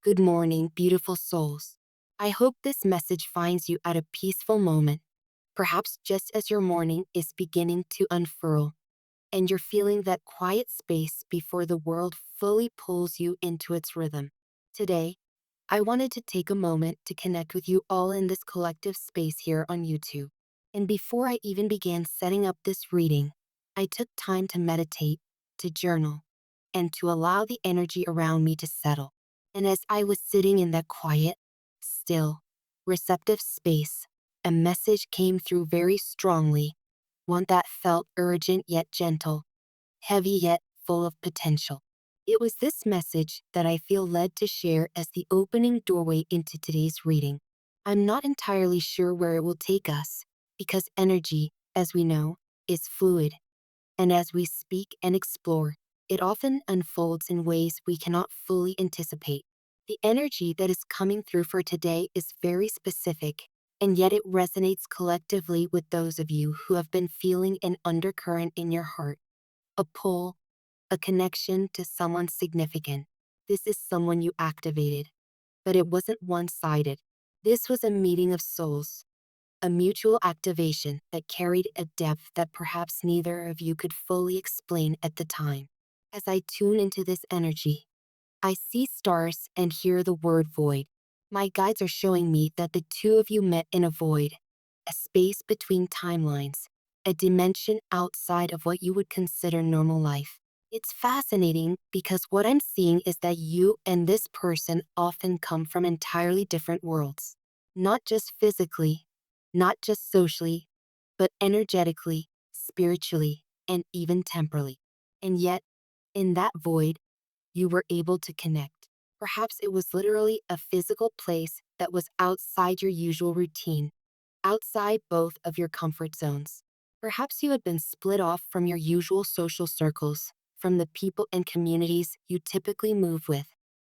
Good morning, beautiful souls. I hope this message finds you at a peaceful moment, perhaps just as your morning is beginning to unfurl, and you're feeling that quiet space before the world fully pulls you into its rhythm. Today, I wanted to take a moment to connect with you all in this collective space here on YouTube. And before I even began setting up this reading, I took time to meditate, to journal, and to allow the energy around me to settle. And as I was sitting in that quiet, still, receptive space, a message came through very strongly, one that felt urgent yet gentle, heavy yet full of potential. It was this message that I feel led to share as the opening doorway into today's reading. I'm not entirely sure where it will take us, because energy, as we know, is fluid, and as we speak and explore, it often unfolds in ways we cannot fully anticipate. The energy that is coming through for today is very specific, and yet it resonates collectively with those of you who have been feeling an undercurrent in your heart, a pull, a connection to someone significant. This is someone you activated, but it wasn't one-sided. This was a meeting of souls, a mutual activation that carried a depth that perhaps neither of you could fully explain at the time. As I tune into this energy, I see stars and hear the word void. My guides are showing me that the two of you met in a void, a space between timelines, a dimension outside of what you would consider normal life. It's fascinating because what I'm seeing is that you and this person often come from entirely different worlds. Not just physically, not just socially, but energetically, spiritually, and even temporally. And yet, in that void, you were able to connect. Perhaps it was literally a physical place that was outside your usual routine, outside both of your comfort zones. Perhaps you had been split off from your usual social circles, from the people and communities you typically move with,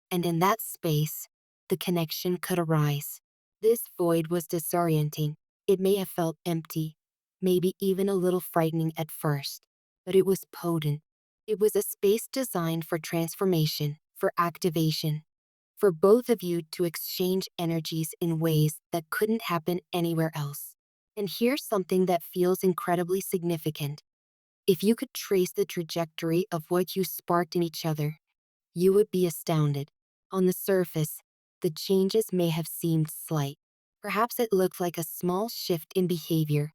and in that space, the connection could arise. This void was disorienting. It may have felt empty, maybe even a little frightening at first, but it was potent. It was a space designed for transformation, for activation, for both of you to exchange energies in ways that couldn't happen anywhere else. And here's something that feels incredibly significant. If you could trace the trajectory of what you sparked in each other, you would be astounded. On the surface, the changes may have seemed slight. Perhaps it looked like a small shift in behavior,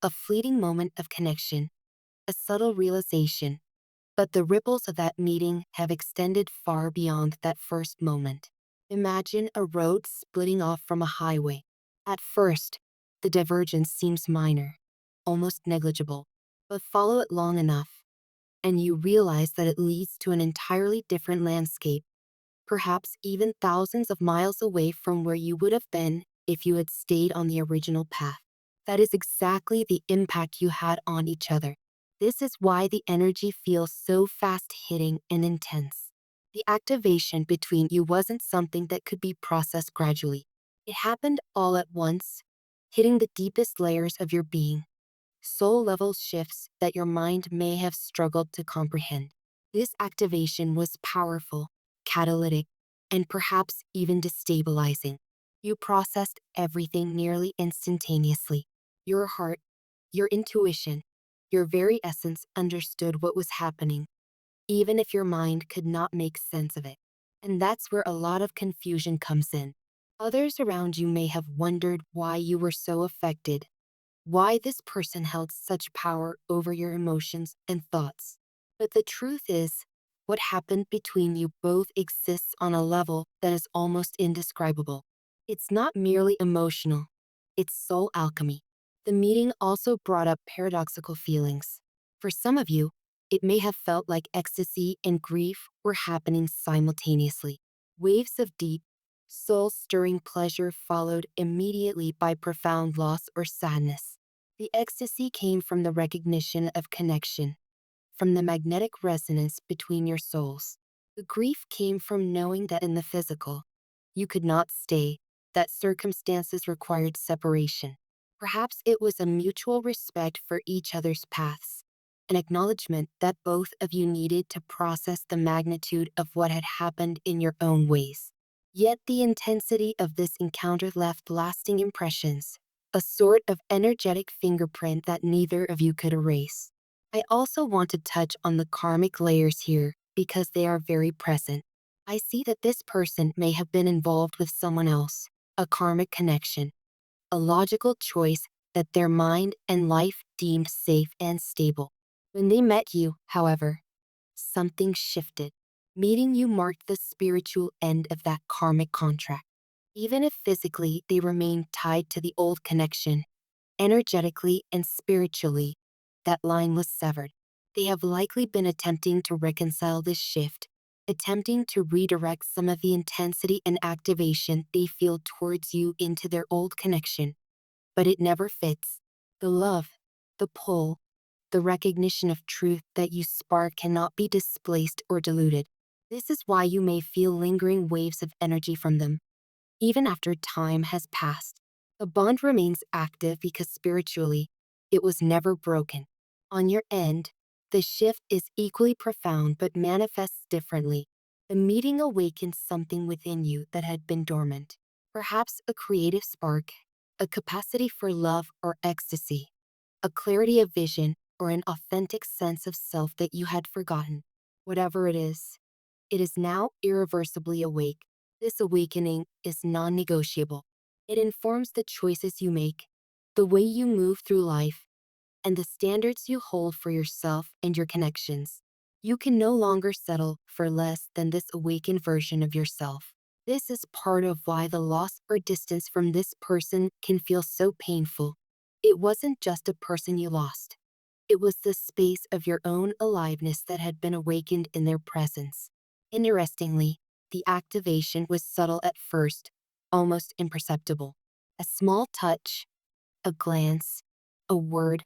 a fleeting moment of connection, a subtle realization. But the ripples of that meeting have extended far beyond that first moment. Imagine a road splitting off from a highway. At first, the divergence seems minor, almost negligible, but follow it long enough, and you realize that it leads to an entirely different landscape, perhaps even thousands of miles away from where you would have been if you had stayed on the original path. That is exactly the impact you had on each other. This is why the energy feels so fast-hitting and intense. The activation between you wasn't something that could be processed gradually. It happened all at once, hitting the deepest layers of your being, soul-level shifts that your mind may have struggled to comprehend. This activation was powerful, catalytic, and perhaps even destabilizing. You processed everything nearly instantaneously. Your heart, your intuition, your very essence understood what was happening, even if your mind could not make sense of it. And that's where a lot of confusion comes in. Others around you may have wondered why you were so affected, why this person held such power over your emotions and thoughts. But the truth is, what happened between you both exists on a level that is almost indescribable. It's not merely emotional, it's soul alchemy. The meeting also brought up paradoxical feelings. For some of you, it may have felt like ecstasy and grief were happening simultaneously. Waves of deep, soul-stirring pleasure followed immediately by profound loss or sadness. The ecstasy came from the recognition of connection, from the magnetic resonance between your souls. The grief came from knowing that in the physical, you could not stay, that circumstances required separation. Perhaps it was a mutual respect for each other's paths, an acknowledgement that both of you needed to process the magnitude of what had happened in your own ways. Yet the intensity of this encounter left lasting impressions, a sort of energetic fingerprint that neither of you could erase. I also want to touch on the karmic layers here because they are very present. I see that this person may have been involved with someone else, a karmic connection, a logical choice that their mind and life deemed safe and stable. When they met you, however, something shifted. Meeting you marked the spiritual end of that karmic contract. Even if physically they remained tied to the old connection, energetically and spiritually, that line was severed. They have likely been attempting to reconcile this shift, attempting to redirect some of the intensity and activation they feel towards you into their old connection. But it never fits. The love, the pull, the recognition of truth that you spark cannot be displaced or diluted. This is why you may feel lingering waves of energy from them, even after time has passed. The bond remains active because spiritually, it was never broken. On your end, the shift is equally profound but manifests differently. The meeting awakens something within you that had been dormant. Perhaps a creative spark, a capacity for love or ecstasy, a clarity of vision, or an authentic sense of self that you had forgotten. Whatever it is now irreversibly awake. This awakening is non negotiable. It informs the choices you make, the way you move through life, and the standards you hold for yourself and your connections. You can no longer settle for less than this awakened version of yourself. This is part of why the loss or distance from this person can feel so painful. It wasn't just a person you lost. It was the space of your own aliveness that had been awakened in their presence. Interestingly, the activation was subtle at first, almost imperceptible. A small touch, a glance, a word,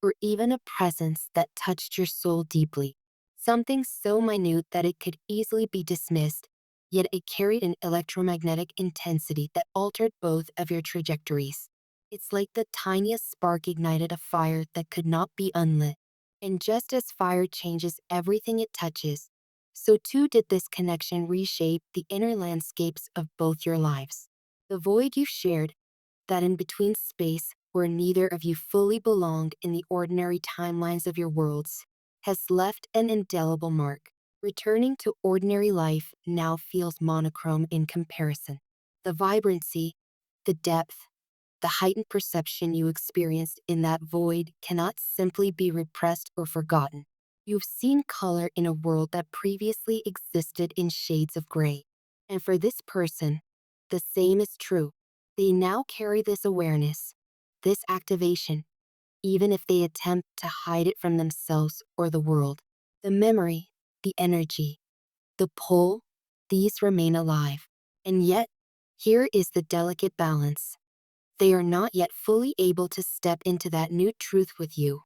or even a presence that touched your soul deeply. Something so minute that it could easily be dismissed, yet it carried an electromagnetic intensity that altered both of your trajectories. It's like the tiniest spark ignited a fire that could not be unlit. And just as fire changes everything it touches, so too did this connection reshape the inner landscapes of both your lives. The void you shared, that in between space where neither of you fully belonged in the ordinary timelines of your worlds, has left an indelible mark. Returning to ordinary life now feels monochrome in comparison. The vibrancy, the depth, the heightened perception you experienced in that void cannot simply be repressed or forgotten. You've seen color in a world that previously existed in shades of gray. And for this person, the same is true. They now carry this awareness, this activation, even if they attempt to hide it from themselves or the world. The memory, the energy, the pull, these remain alive. And yet, here is the delicate balance. They are not yet fully able to step into that new truth with you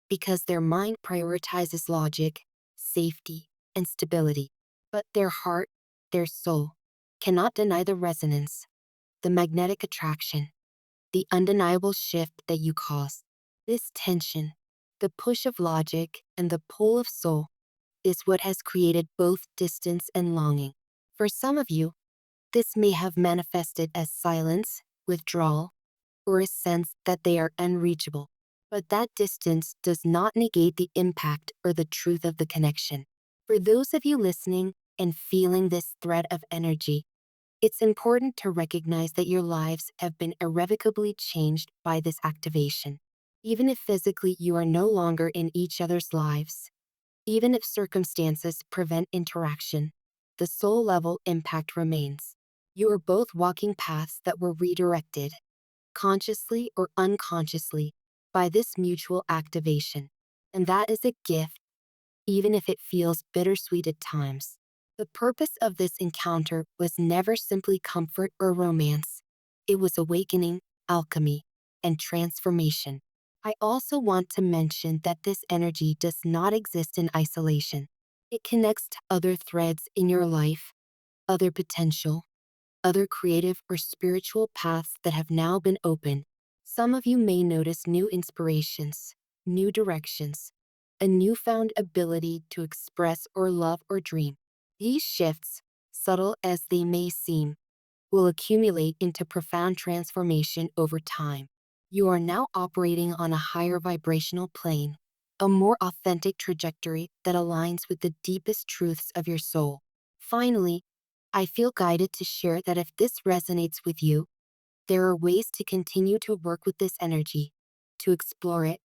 because their mind prioritizes logic, safety, and stability. But their heart, their soul, cannot deny the resonance, the magnetic attraction, the undeniable shift that you cause. This tension, the push of logic and the pull of soul, is what has created both distance and longing. For some of you, this may have manifested as silence, withdrawal, or a sense that they are unreachable. But that distance does not negate the impact or the truth of the connection. For those of you listening and feeling this thread of energy, it's important to recognize that your lives have been irrevocably changed by this activation. Even if physically you are no longer in each other's lives, even if circumstances prevent interaction, the soul level impact remains. You are both walking paths that were redirected, consciously or unconsciously, by this mutual activation. And that is a gift, even if it feels bittersweet at times. The purpose of this encounter was never simply comfort or romance. It was awakening, alchemy, and transformation. I also want to mention that this energy does not exist in isolation. It connects to other threads in your life, other potential, other creative or spiritual paths that have now been opened. Some of you may notice new inspirations, new directions, a newfound ability to express or love or dream. These shifts, subtle as they may seem, will accumulate into profound transformation over time. You are now operating on a higher vibrational plane, a more authentic trajectory that aligns with the deepest truths of your soul. Finally, I feel guided to share that if this resonates with you, there are ways to continue to work with this energy, to explore it,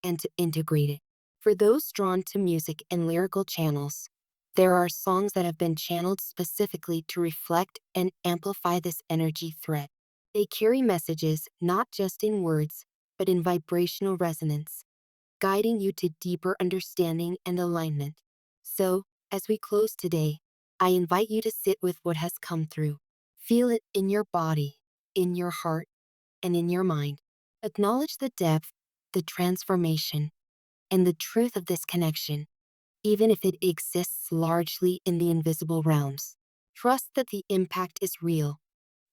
and to integrate it. For those drawn to music and lyrical channels, there are songs that have been channeled specifically to reflect and amplify this energy thread. They carry messages not just in words, but in vibrational resonance, guiding you to deeper understanding and alignment. So, as we close today, I invite you to sit with what has come through. Feel it in your body, in your heart, and in your mind. Acknowledge the depth, the transformation, and the truth of this connection, even if it exists largely in the invisible realms. Trust that the impact is real,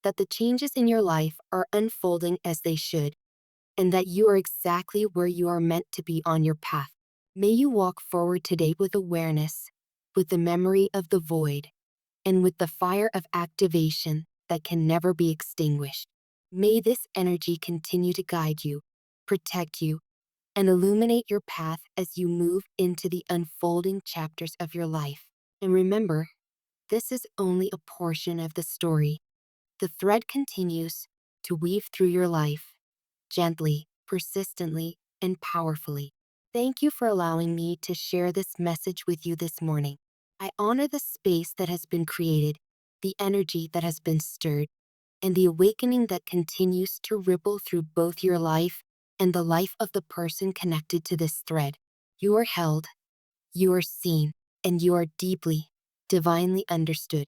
that the changes in your life are unfolding as they should, and that you are exactly where you are meant to be on your path. May you walk forward today with awareness, with the memory of the void, and with the fire of activation that can never be extinguished. May this energy continue to guide you, protect you, and illuminate your path as you move into the unfolding chapters of your life. And remember, this is only a portion of the story. The thread continues to weave through your life, gently, persistently, and powerfully. Thank you for allowing me to share this message with you this morning. I honor the space that has been created, the energy that has been stirred, and the awakening that continues to ripple through both your life and the life of the person connected to this thread. You are held, you are seen, and you are deeply, divinely understood.